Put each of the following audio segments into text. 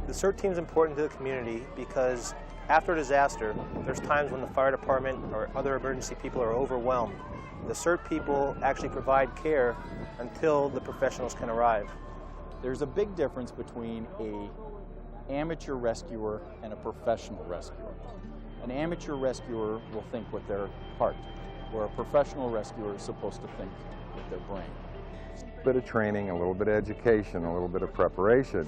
The CERT team is important to the community because after a disaster, there's times when the fire department or other emergency people are overwhelmed. The CERT people actually provide care until the professionals can arrive. There's a big difference between an amateur rescuer and a professional rescuer. An amateur rescuer will think with their heart, where a professional rescuer is supposed to think with their brain. A bit of training, a little bit of education, a little bit of preparation,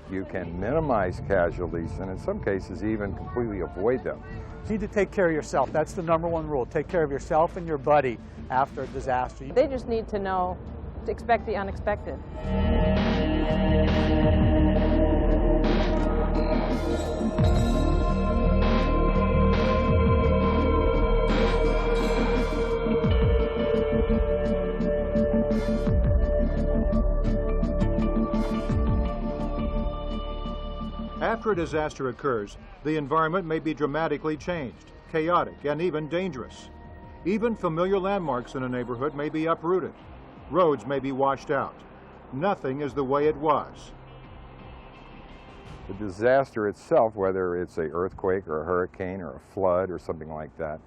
you can minimize casualties and in some cases even completely avoid them. You need to take care of yourself. That's the #1 rule. Take care of yourself and your buddy after a disaster. They just need to know to expect the unexpected. After a disaster occurs, the environment may be dramatically changed, chaotic, and even dangerous. Even familiar landmarks in a neighborhood may be uprooted. Roads may be washed out. Nothing is the way it was. The disaster itself, whether it's an earthquake or a hurricane or a flood or something like that,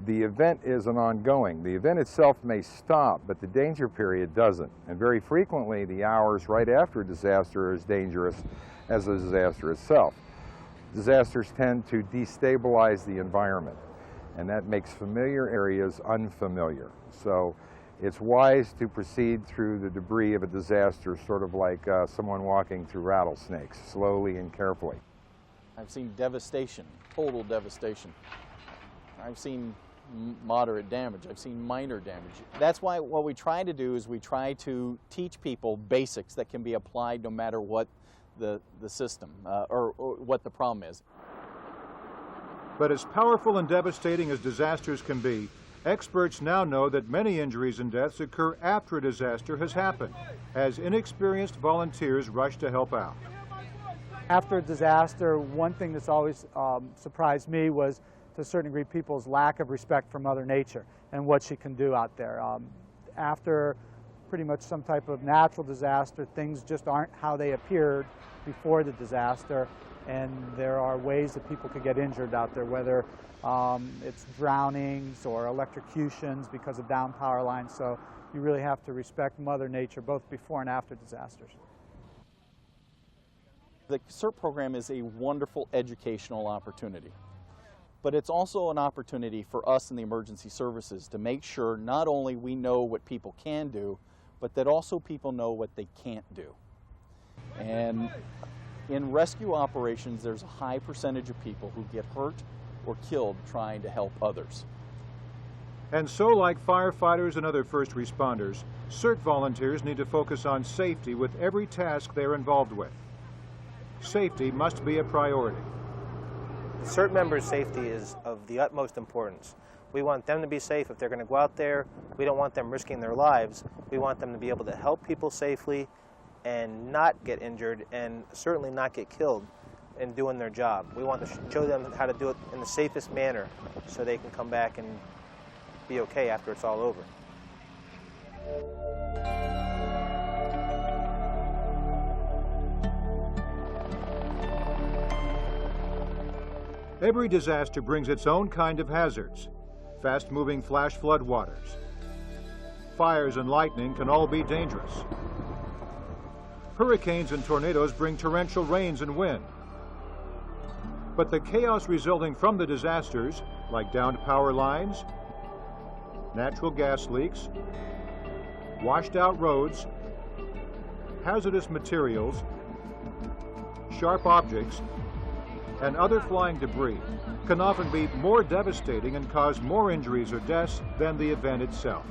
the event is an ongoing. The event itself may stop, but the danger period doesn't. And very frequently, the hours right after a disaster are as dangerous as the disaster itself. Disasters tend to destabilize the environment, and that makes familiar areas unfamiliar. So it's wise to proceed through the debris of a disaster sort of like someone walking through rattlesnakes, slowly and carefully. I've seen devastation, total devastation. I've seen moderate damage. I've seen minor damage. That's why what we try to do is we try to teach people basics that can be applied no matter what the system or what the problem is. But as powerful and devastating as disasters can be, experts now know that many injuries and deaths occur after a disaster has happened, as inexperienced volunteers rush to help out. After a disaster, one thing that's always surprised me was, to a certain degree, people's lack of respect for Mother Nature and what she can do out there. After pretty much some type of natural disaster, things just aren't how they appeared before the disaster, and there are ways that people could get injured out there, whether it's drownings or electrocutions because of down power lines. So you really have to respect Mother Nature both before and after disasters. The CERT program is a wonderful educational opportunity, but it's also an opportunity for us in the emergency services to make sure not only we know what people can do, but that also people know what they can't do. And in rescue operations, there's a high percentage of people who get hurt or killed trying to help others. And so, like firefighters and other first responders, CERT volunteers need to focus on safety with every task they're involved with. Safety must be a priority. The CERT members' safety is of the utmost importance. We want them to be safe if they're going to go out there. We don't want them risking their lives. We want them to be able to help people safely and not get injured and certainly not get killed in doing their job. We want to show them how to do it in the safest manner so they can come back and be okay after it's all over. Every disaster brings its own kind of hazards. Fast-moving flash flood waters. Fires and lightning can all be dangerous. Hurricanes and tornadoes bring torrential rains and wind. But the chaos resulting from the disasters, like downed power lines, natural gas leaks, washed out roads, hazardous materials, sharp objects, and other flying debris, can often be more devastating and cause more injuries or deaths than the event itself.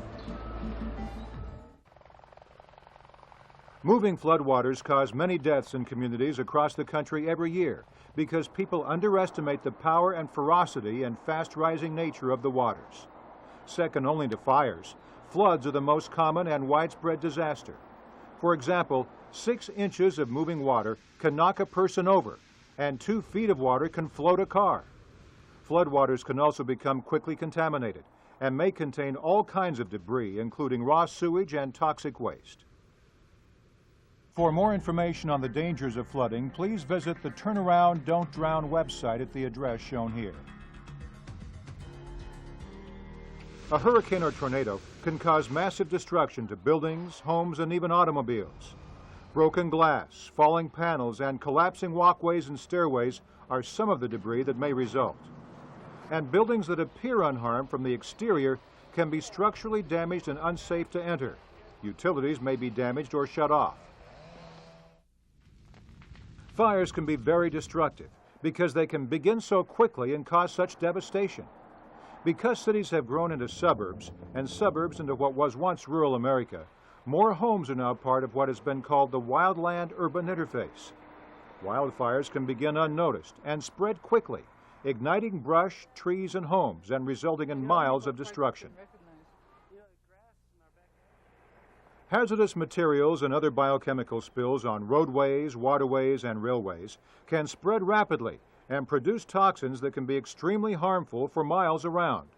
Moving floodwaters cause many deaths in communities across the country every year because people underestimate the power and ferocity and fast-rising nature of the waters. Second only to fires, floods are the most common and widespread disaster. For example, 6 inches of moving water can knock a person over, and 2 feet of water can float a car. Floodwaters can also become quickly contaminated and may contain all kinds of debris, including raw sewage and toxic waste. For more information on the dangers of flooding, please visit the Turnaround Don't Drown website at the address shown here. A hurricane or tornado can cause massive destruction to buildings, homes, and even automobiles. Broken glass, falling panels, and collapsing walkways and stairways are some of the debris that may result. And buildings that appear unharmed from the exterior can be structurally damaged and unsafe to enter. Utilities may be damaged or shut off. Fires can be very destructive because they can begin so quickly and cause such devastation. Because cities have grown into suburbs and suburbs into what was once rural America, more homes are now part of what has been called the wildland-urban interface. Wildfires can begin unnoticed and spread quickly, igniting brush, trees, and homes and resulting in miles of destruction. Hazardous materials and other biochemical spills on roadways, waterways, and railways can spread rapidly and produce toxins that can be extremely harmful for miles around.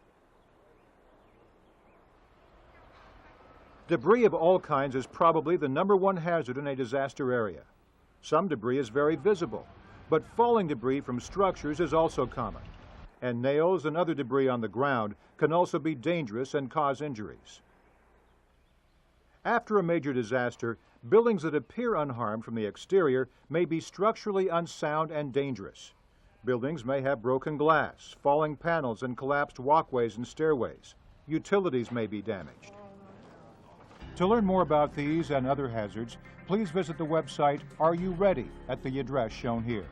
Debris of all kinds is probably the #1 hazard in a disaster area. Some debris is very visible, but falling debris from structures is also common, and nails and other debris on the ground can also be dangerous and cause injuries. After a major disaster, buildings that appear unharmed from the exterior may be structurally unsound and dangerous. Buildings may have broken glass, falling panels, and collapsed walkways and stairways. Utilities may be damaged. To learn more about these and other hazards, please visit the website Are You Ready at the address shown here.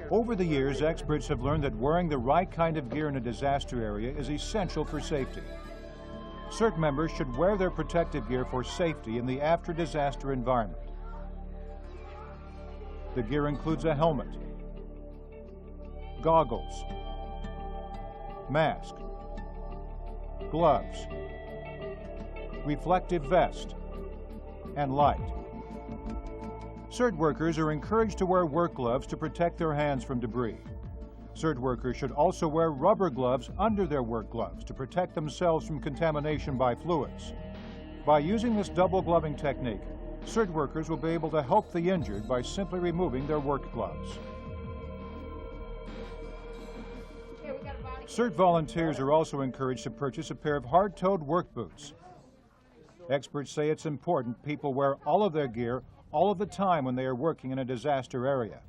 Over the years, experts have learned that wearing the right kind of gear in a disaster area is essential for safety. CERT members should wear their protective gear for safety in the after-disaster environment. The gear includes a helmet, goggles, mask, gloves, reflective vest, and light. CERT workers are encouraged to wear work gloves to protect their hands from debris. CERT workers should also wear rubber gloves under their work gloves to protect themselves from contamination by fluids. By using this double gloving technique, CERT workers will be able to help the injured by simply removing their work gloves. CERT volunteers are also encouraged to purchase a pair of hard-toed work boots. Experts say it's important people wear all of their gear all of the time when they are working in a disaster area.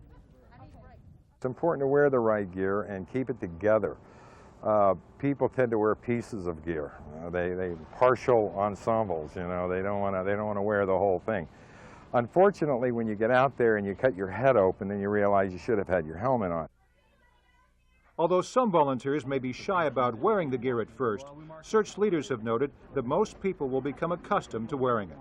It's important to wear the right gear and keep it together. People tend to wear pieces of gear. They partial ensembles. They don't want to wear the whole thing. Unfortunately, when you get out there and you cut your head open, then you realize you should have had your helmet on. Although some volunteers may be shy about wearing the gear at first, CERT's leaders have noted that most people will become accustomed to wearing it.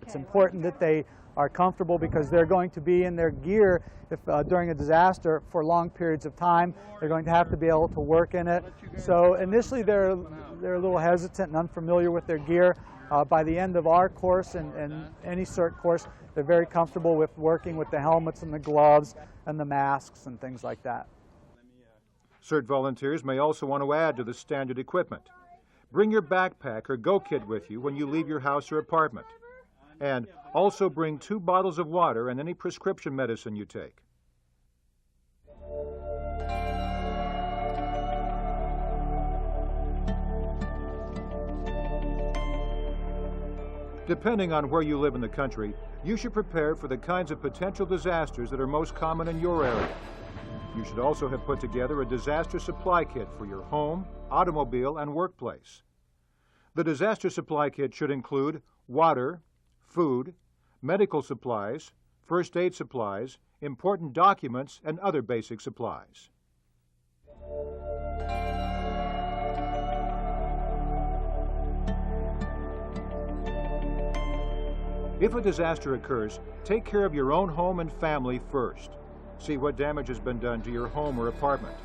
It's important that they are comfortable because they're going to be in their gear if, during a disaster for long periods of time. They're going to have to be able to work in it. So initially they're a little hesitant and unfamiliar with their gear. By the end of our course and any CERT course, they're very comfortable with working with the helmets and the gloves and the masks and things like that. CERT volunteers may also want to add to the standard equipment. Bring your backpack or go kit with you when you leave your house or apartment. And also bring 2 bottles of water and any prescription medicine you take. Depending on where you live in the country, you should prepare for the kinds of potential disasters that are most common in your area. You should also have put together a disaster supply kit for your home, automobile, and workplace. The disaster supply kit should include water, food, medical supplies, first aid supplies, important documents, and other basic supplies. If a disaster occurs, take care of your own home and family first. See what damage has been done to your home or apartment.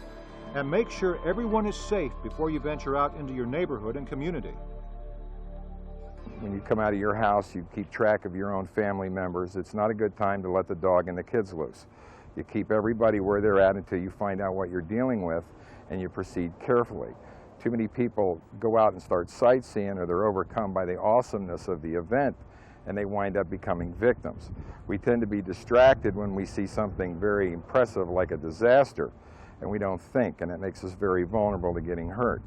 And make sure everyone is safe before you venture out into your neighborhood and community. When you come out of your house, you keep track of your own family members. It's not a good time to let the dog and the kids loose. You keep everybody where they're at until you find out what you're dealing with, and you proceed carefully. Too many people go out and start sightseeing, or they're overcome by the awesomeness of the event, and they wind up becoming victims. We tend to be distracted when we see something very impressive like a disaster, and we don't think, and it makes us very vulnerable to getting hurt.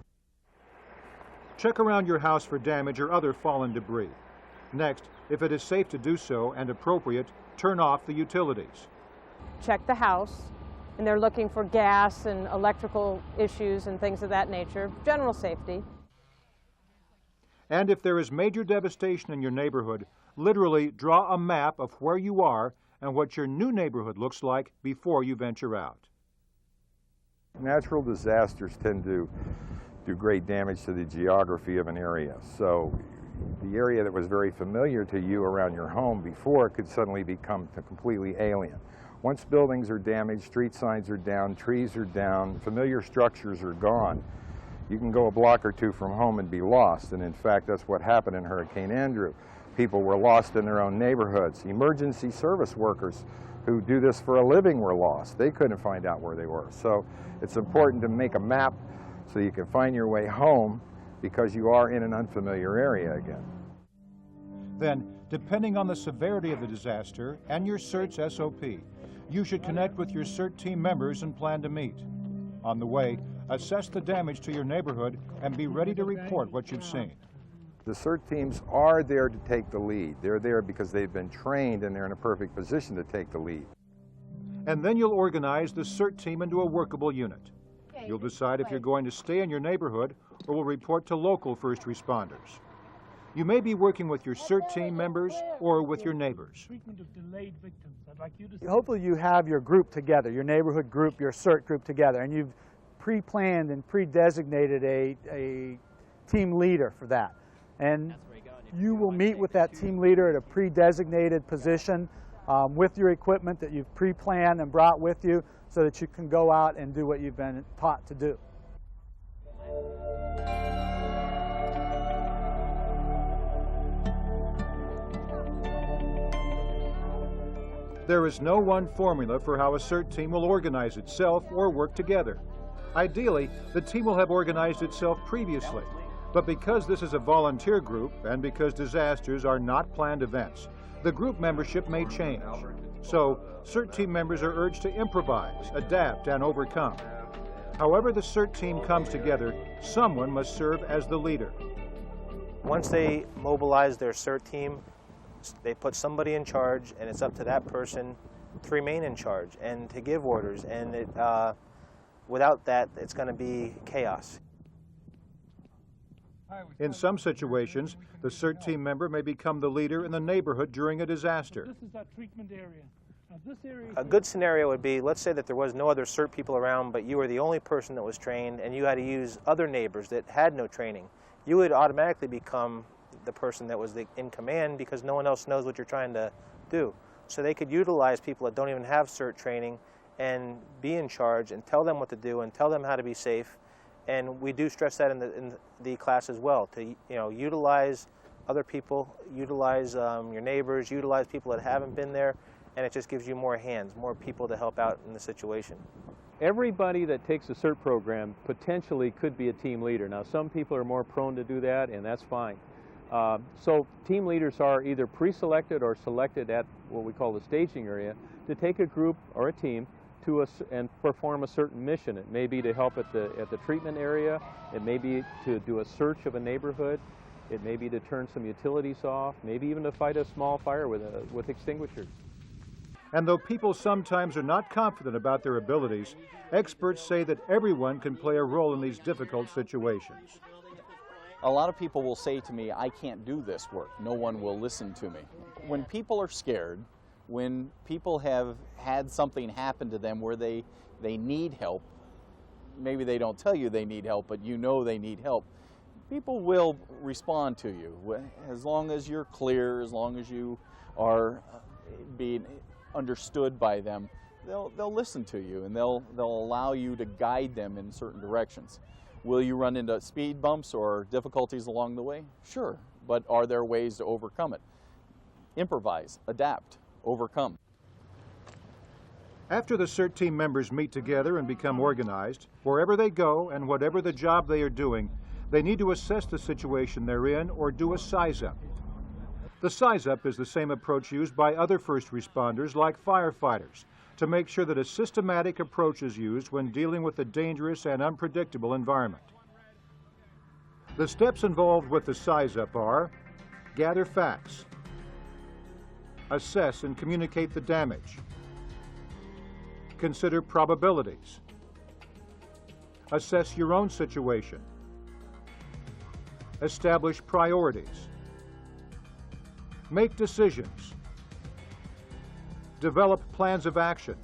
Check around your house for damage or other fallen debris. Next, if it is safe to do so and appropriate, turn off the utilities. Check the house, and they're looking for gas and electrical issues and things of that nature, general safety. And if there is major devastation in your neighborhood, literally draw a map of where you are and what your new neighborhood looks like before you venture out. Natural disasters tend to do great damage to the geography of an area. So the area that was very familiar to you around your home before could suddenly become completely alien. Once buildings are damaged, street signs are down, trees are down, familiar structures are gone, you can go a block or two from home and be lost. And in fact, that's what happened in Hurricane Andrew. People were lost in their own neighborhoods. Emergency service workers who do this for a living were lost. They couldn't find out where they were. So it's important to make a map so you can find your way home, because you are in an unfamiliar area again. Then, depending on the severity of the disaster and your CERT's SOP, you should connect with your CERT team members and plan to meet. On the way, assess the damage to your neighborhood and be ready to report what you've seen. The CERT teams are there to take the lead. They're there because they've been trained and they're in a perfect position to take the lead. And then you'll organize the CERT team into a workable unit. You'll decide if you're going to stay in your neighborhood or will report to local first responders. You may be working with your CERT team members or with your neighbors. Hopefully you have your group together, your neighborhood group, your CERT group together, and you've pre-planned and pre-designated a team leader for that. And you will meet with that team leader at a pre-designated position with your equipment that you've pre-planned and brought with you, so that you can go out and do what you've been taught to do. There is no one formula for how a CERT team will organize itself or work together. Ideally, the team will have organized itself previously, but because this is a volunteer group and because disasters are not planned events, the group membership may change. So, CERT team members are urged to improvise, adapt, and overcome. However the CERT team comes together, someone must serve as the leader. Once they mobilize their CERT team, they put somebody in charge, and it's up to that person to remain in charge and to give orders. And without that, it's going to be chaos. In some situations, the CERT team member may become the leader in the neighborhood during a disaster. This is that treatment area. Now, this area A good scenario would be, let's say that there was no other CERT people around, but you were the only person that was trained, and you had to use other neighbors that had no training. You would automatically become the person that was in command, because no one else knows what you're trying to do. So they could utilize people that don't even have CERT training and be in charge and tell them what to do and tell them how to be safe. And we do stress that in the class as well, to utilize other people, utilize your neighbors, utilize people that haven't been there, and it just gives you more hands, more people to help out in the situation. Everybody that takes a CERT program potentially could be a team leader. Now, some people are more prone to do that, and that's fine. So team leaders are either pre-selected or selected at what we call the staging area to take a group or a team and perform a certain mission. It may be to help at the treatment area. It may be to do a search of a neighborhood. It may be to turn some utilities off. Maybe even to fight a small fire with extinguishers. And though people sometimes are not confident about their abilities, experts say that everyone can play a role in these difficult situations. A lot of people will say to me, I can't do this work. No one will listen to me. When people are scared, when people have had something happen to them where they need help, maybe they don't tell you they need help, but you know they need help, people will respond to you. As long as you're clear, as long as you are being understood by them, they'll listen to you, and they'll allow you to guide them in certain directions. Will you run into speed bumps or difficulties along the way? Sure, but are there ways to overcome it? Improvise, adapt, overcome. After the CERT team members meet together and become organized, wherever they go and whatever the job they are doing, they need to assess the situation they're in or do a size-up. The size-up is the same approach used by other first responders like firefighters to make sure that a systematic approach is used when dealing with a dangerous and unpredictable environment. The steps involved with the size-up are: gather facts, assess and communicate the damage, consider probabilities, assess your own situation, establish priorities, make decisions, develop plans of action,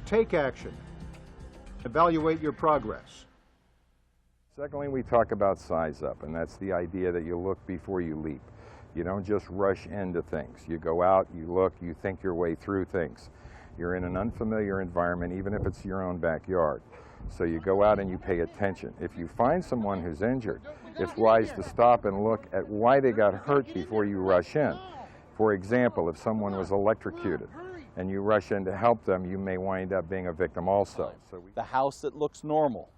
take action, evaluate your progress. Secondly, we talk about size up, and that's the idea that you look before you leap. You don't just rush into things. You go out, you look, you think your way through things. You're in an unfamiliar environment, even if it's your own backyard. So you go out and you pay attention. If you find someone who's injured, it's wise to stop and look at why they got hurt before you rush in. For example, if someone was electrocuted and you rush in to help them, you may wind up being a victim also. The house that looks normal,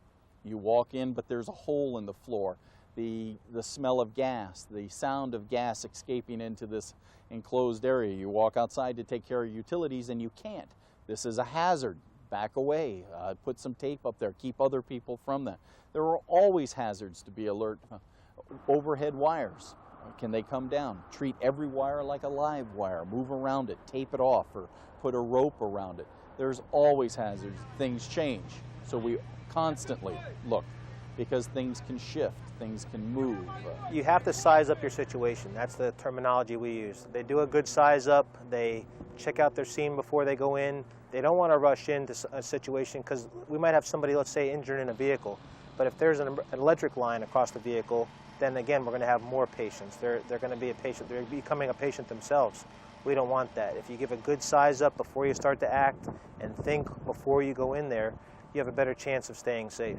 you walk in, but there's a hole in the floor. The smell of gas, the sound of gas escaping into this enclosed area. You walk outside to take care of utilities and you can't. This is a hazard. Back away, put some tape up there, keep other people from that. There are always hazards to be alert. Overhead wires, can they come down? Treat every wire like a live wire, move around it, tape it off, or put a rope around it. There's always hazards. Things change, so we constantly look, because things can shift, things can move. You have to size up your situation. That's the terminology we use. They do a good size up, they check out their scene before they go in. They don't want to rush into a situation because we might have somebody, let's say, injured in a vehicle. But if there's an electric line across the vehicle, then again, we're going to have more patients. They're going to be a patient. They're becoming a patient themselves. We don't want that. If you give a good size up before you start to act and think before you go in there, you have a better chance of staying safe.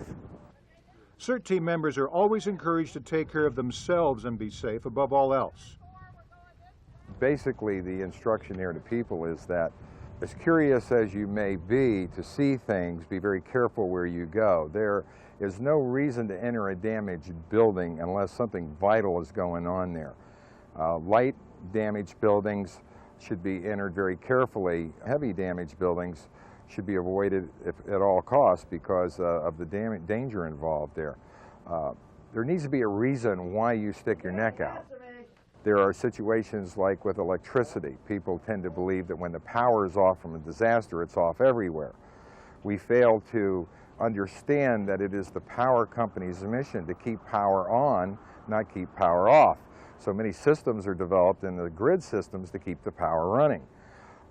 CERT team members are always encouraged to take care of themselves and be safe above all else. Basically, the instruction here to people is that, as curious as you may be to see things, be very careful where you go. There is no reason to enter a damaged building unless something vital is going on there. Light damaged buildings should be entered very carefully. Heavy damaged buildings should be avoided at all costs because of the danger involved there. There needs to be a reason why you stick your neck out. There are situations like with electricity. People tend to believe that when the power is off from a disaster, it's off everywhere. We fail to understand that it is the power company's mission to keep power on, not keep power off. So many systems are developed in the grid systems to keep the power running.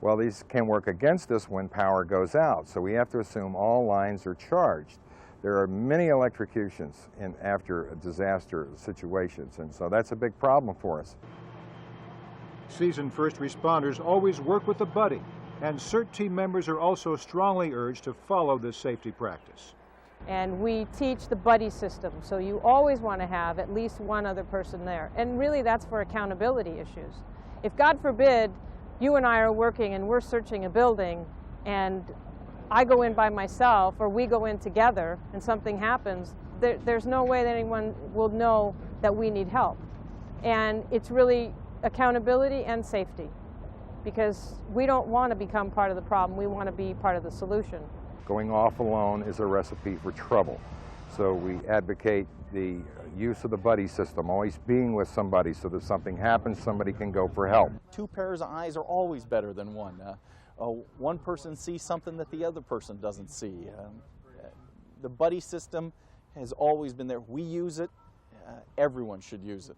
Well, these can work against us when power goes out, so we have to assume all lines are charged. There are many electrocutions after disaster situations, and so that's a big problem for us. Seasoned first responders always work with a buddy, and CERT team members are also strongly urged to follow this safety practice. And we teach the buddy system, so you always want to have at least one other person there. And really that's for accountability issues. If, God forbid, you and I are working and we're searching a building and I go in by myself or we go in together and something happens, there's no way that anyone will know that we need help. And it's really accountability and safety, because we don't want to become part of the problem, we want to be part of the solution. Going off alone is a recipe for trouble. So we advocate the use of the buddy system, always being with somebody so that if something happens, somebody can go for help. Two pairs of eyes are always better than one. One person sees something that the other person doesn't see. The buddy system has always been there. We use it. Everyone should use it.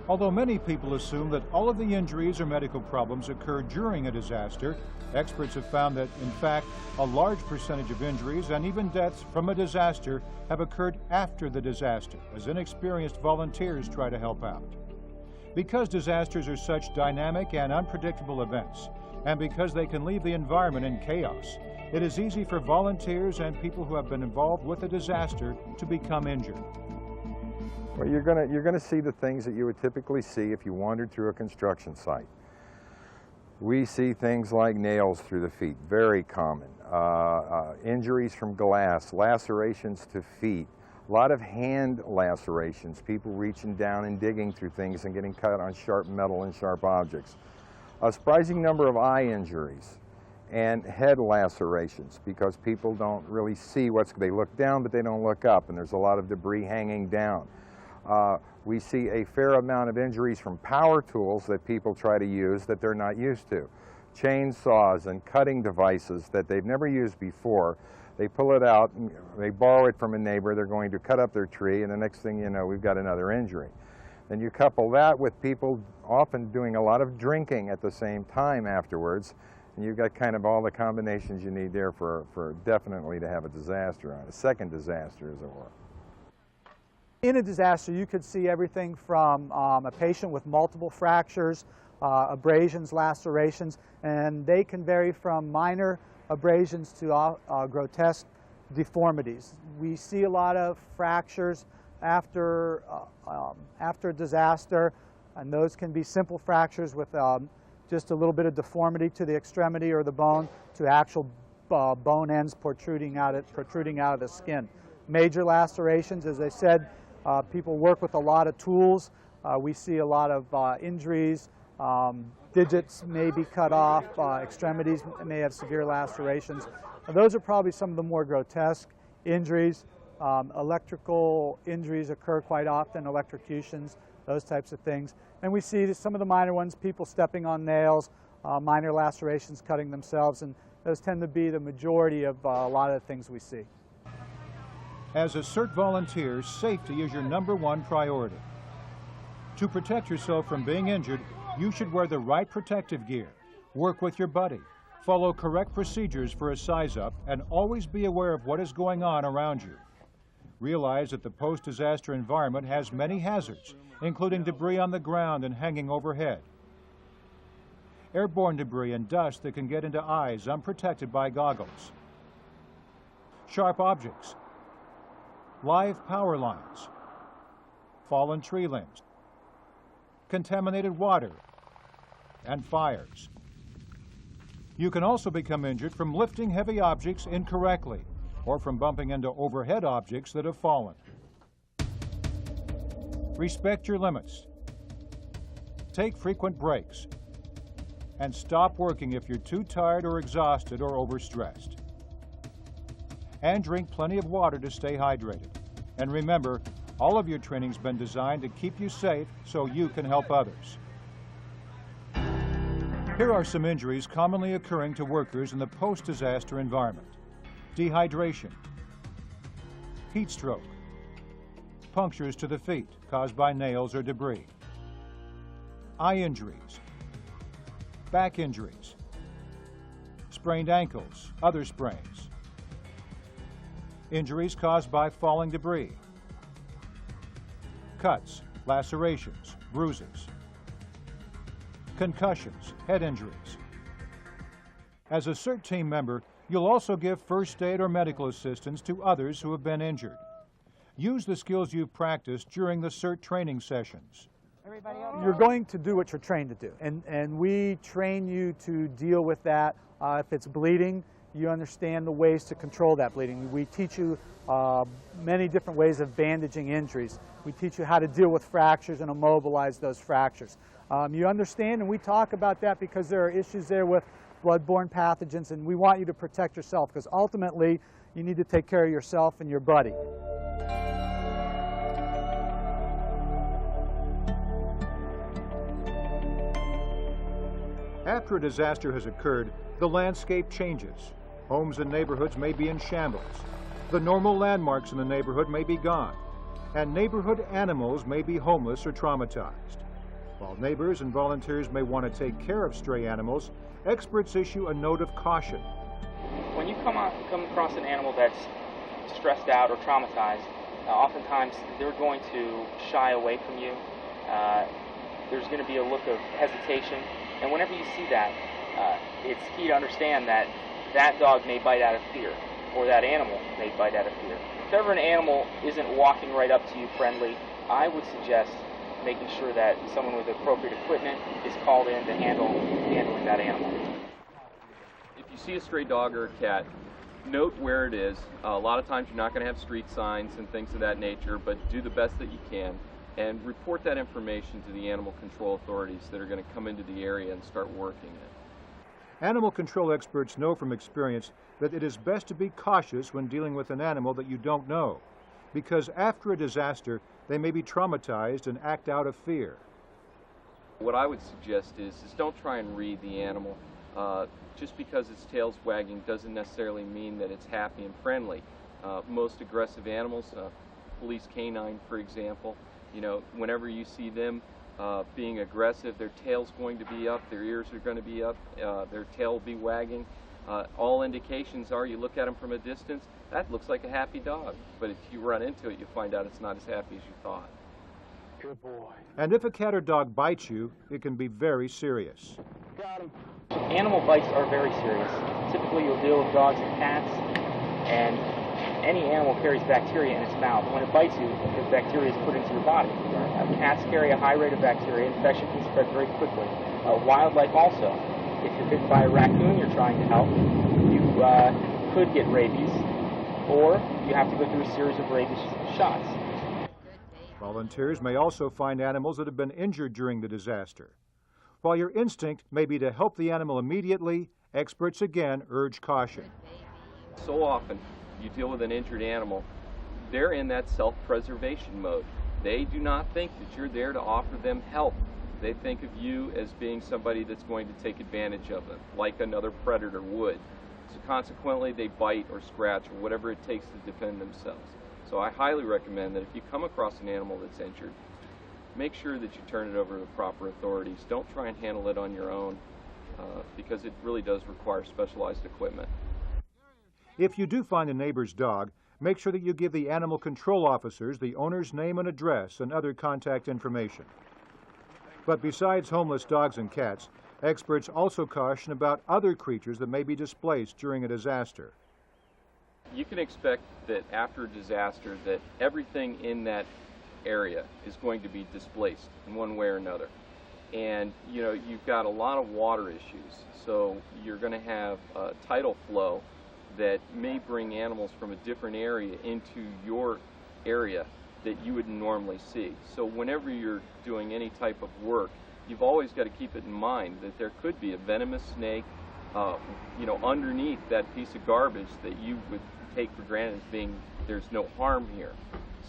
Although many people assume that all of the injuries or medical problems occur during a disaster, experts have found that, in fact, a large percentage of injuries and even deaths from a disaster have occurred after the disaster, as inexperienced volunteers try to help out. Because disasters are such dynamic and unpredictable events, and because they can leave the environment in chaos, it is easy for volunteers and people who have been involved with a disaster to become injured. Well, you're gonna see the things that you would typically see if you wandered through a construction site. We see things like nails through the feet, very common. Injuries from glass, lacerations to feet, a lot of hand lacerations, people reaching down and digging through things and getting cut on sharp metal and sharp objects. A surprising number of eye injuries and head lacerations because people don't really see they look down but they don't look up, and there's a lot of debris hanging down. We see a fair amount of injuries from power tools that people try to use that they're not used to. Chainsaws and cutting devices that they've never used before. They pull it out, and they borrow it from a neighbor, they're going to cut up their tree, and the next thing you know, we've got another injury. Then you couple that with people often doing a lot of drinking at the same time afterwards, and you've got kind of all the combinations you need there for definitely to have a disaster, a second disaster as it were. In a disaster, you could see everything from a patient with multiple fractures, abrasions, lacerations, and they can vary from minor abrasions to grotesque deformities. We see a lot of fractures after a disaster, and those can be simple fractures with just a little bit of deformity to the extremity or the bone to actual bone ends protruding out of the skin. Major lacerations, as I said, people work with a lot of tools. We see a lot of injuries. Digits may be cut off. Extremities may have severe lacerations. Those are probably some of the more grotesque injuries. Electrical injuries occur quite often, electrocutions, those types of things. And we see some of the minor ones, people stepping on nails, minor lacerations, cutting themselves, and those tend to be the majority of a lot of the things we see. As a CERT volunteer, safety is your #1 priority. To protect yourself from being injured, you should wear the right protective gear, work with your buddy, follow correct procedures for a size-up, and always be aware of what is going on around you. Realize that the post-disaster environment has many hazards, including debris on the ground and hanging overhead, airborne debris and dust that can get into eyes unprotected by goggles, sharp objects, live power lines, fallen tree limbs, contaminated water, and fires. You can also become injured from lifting heavy objects incorrectly or from bumping into overhead objects that have fallen. Respect your limits. Take frequent breaks. And stop working if you're too tired or exhausted or overstressed. And drink plenty of water to stay hydrated. And remember, all of your training's been designed to keep you safe so you can help others. Here are some injuries commonly occurring to workers in the post-disaster environment. Dehydration, heat stroke, punctures to the feet caused by nails or debris, eye injuries, back injuries, sprained ankles, other sprains, injuries caused by falling debris, cuts, lacerations, bruises, concussions, head injuries. As a CERT team member, you'll also give first aid or medical assistance to others who have been injured. Use the skills you've practiced during the CERT training sessions. You're going to do what you're trained to do, and we train you to deal with that. If it's bleeding, you understand the ways to control that bleeding. We teach you many different ways of bandaging injuries. We teach you how to deal with fractures and immobilize those fractures. You understand, and we talk about that because there are issues there with bloodborne pathogens, and we want you to protect yourself because ultimately you need to take care of yourself and your buddy. After a disaster has occurred, the landscape changes. Homes and neighborhoods may be in shambles. The normal landmarks in the neighborhood may be gone, and neighborhood animals may be homeless or traumatized. While neighbors and volunteers may want to take care of stray animals, experts issue a note of caution. When you come across an animal that's stressed out or traumatized, oftentimes they're going to shy away from you. There's going to be a look of hesitation, and whenever you see that, it's key to understand that that dog may bite out of fear, or that animal may bite out of fear. If ever an animal isn't walking right up to you friendly, I would suggest making sure that someone with appropriate equipment is called in to handling that animal. If you see a stray dog or a cat, note where it is. A lot of times you're not going to have street signs and things of that nature, but do the best that you can and report that information to the animal control authorities that are going to come into the area and start working it. Animal control experts know from experience that it is best to be cautious when dealing with an animal that you don't know, because after a disaster, they may be traumatized and act out of fear. What I would suggest is don't try and read the animal. Just because its tail's wagging doesn't necessarily mean that it's happy and friendly. Most aggressive animals, police canine for example, you know, whenever you see them being aggressive, their tail's going to be up, their ears are going to be up, their tail will be wagging. All indications are, you look at them from a distance, that looks like a happy dog. But if you run into it, you find out it's not as happy as you thought. Good boy. And if a cat or dog bites you, it can be very serious. Got him. Animal bites are very serious. Typically you'll deal with dogs and cats, and any animal carries bacteria in its mouth. When it bites you, the bacteria is put into your body. Cats carry a high rate of bacteria. Infection can spread very quickly. Wildlife also. If you're bitten by a raccoon you're trying to help, you could get rabies, or you have to go through a series of rabies shots. Volunteers may also find animals that have been injured during the disaster. While your instinct may be to help the animal immediately, experts again urge caution. So often you deal with an injured animal, they're in that self-preservation mode. They do not think that you're there to offer them help. They think of you as being somebody that's going to take advantage of them, like another predator would. So consequently, they bite or scratch or whatever it takes to defend themselves. So I highly recommend that if you come across an animal that's injured, make sure that you turn it over to the proper authorities. Don't try and handle it on your own because it really does require specialized equipment. If you do find a neighbor's dog, make sure that you give the animal control officers the owner's name and address and other contact information. But besides homeless dogs and cats, experts also caution about other creatures that may be displaced during a disaster. You can expect that after a disaster that everything in that area is going to be displaced in one way or another. And you know, you've got a lot of water issues, so you're going to have tidal flow that may bring animals from a different area into your area that you wouldn't normally see. So whenever you're doing any type of work, you've always got to keep it in mind that there could be a venomous snake you know, underneath that piece of garbage that you would take for granted as being there's no harm here.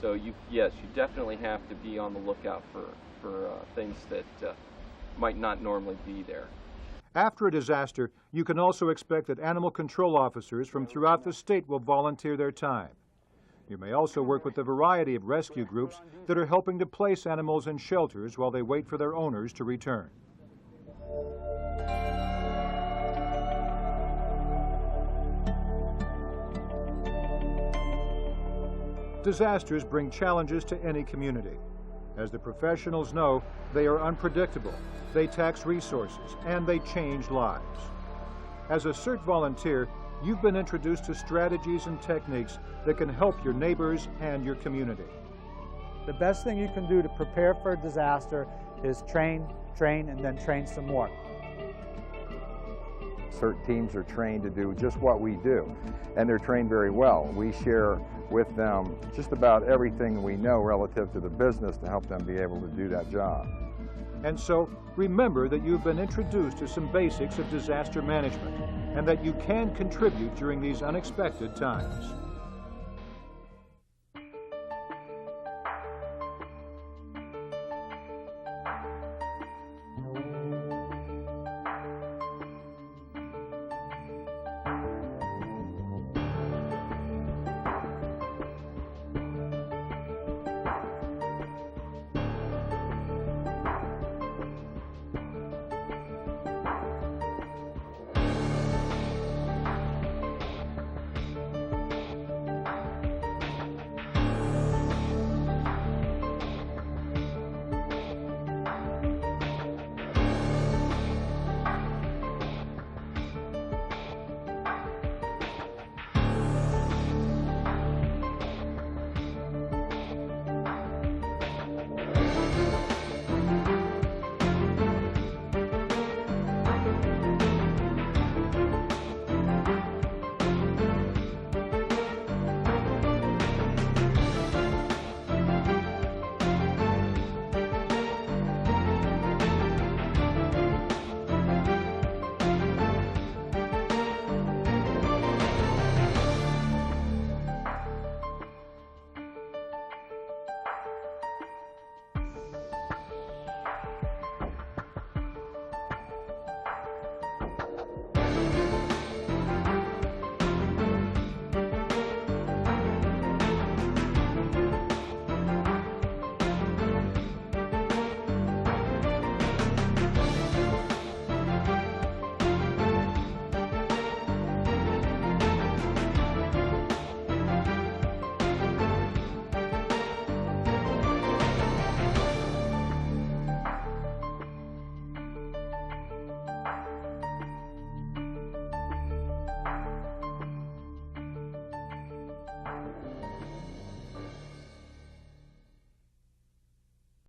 So yes, you definitely have to be on the lookout for things that might not normally be there. After a disaster, you can also expect that animal control officers from throughout the state will volunteer their time. You may also work with a variety of rescue groups that are helping to place animals in shelters while they wait for their owners to return. Disasters bring challenges to any community. As the professionals know, they are unpredictable, they tax resources, and they change lives. As a CERT volunteer, you've been introduced to strategies and techniques that can help your neighbors and your community. The best thing you can do to prepare for a disaster is train, and then train some more. CERT teams are trained to do just what we do, and they're trained very well. We share with them just about everything we know relative to the business to help them be able to do that job. And so, remember that you've been introduced to some basics of disaster management and that you can contribute during these unexpected times.